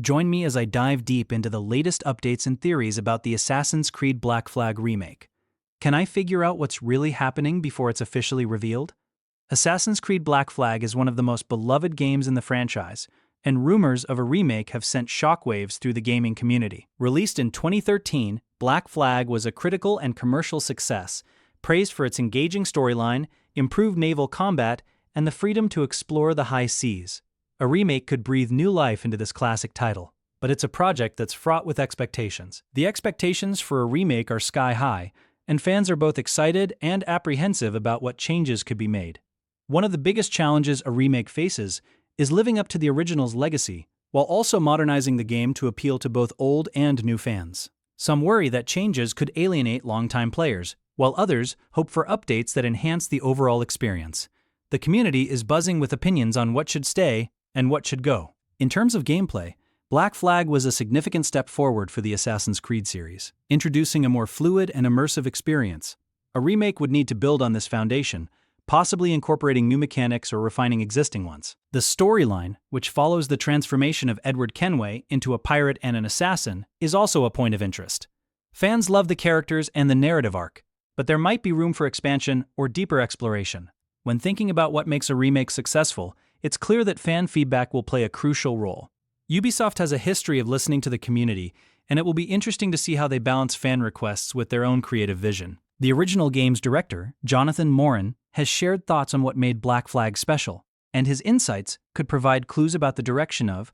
Join me as I dive deep into the latest updates and theories about the Assassin's Creed Black Flag remake. Can I figure out what's really happening before it's officially revealed? Assassin's Creed Black Flag is one of the most beloved games in the franchise, and rumors of a remake have sent shockwaves through the gaming community. Released in 2013, Black Flag was a critical and commercial success, praised for its engaging storyline, improved naval combat, and the freedom to explore the high seas. A remake could breathe new life into this classic title, but it's a project that's fraught with expectations. The expectations for a remake are sky high, and fans are both excited and apprehensive about what changes could be made. One of the biggest challenges a remake faces is living up to the original's legacy, while also modernizing the game to appeal to both old and new fans. Some worry that changes could alienate longtime players, while others hope for updates that enhance the overall experience. The community is buzzing with opinions on what should stay and what should go. In terms of gameplay, Black Flag was a significant step forward for the Assassin's Creed series, introducing a more fluid and immersive experience. A remake would need to build on this foundation, possibly incorporating new mechanics or refining existing ones. The storyline, which follows the transformation of Edward Kenway into a pirate and an assassin, is also a point of interest. Fans love the characters and the narrative arc, but there might be room for expansion or deeper exploration. When thinking about what makes a remake successful, it's clear that fan feedback will play a crucial role. Ubisoft has a history of listening to the community, and it will be interesting to see how they balance fan requests with their own creative vision. The original game's director, Jonathan Morin, has shared thoughts on what made Black Flag special, and his insights could provide clues about the direction of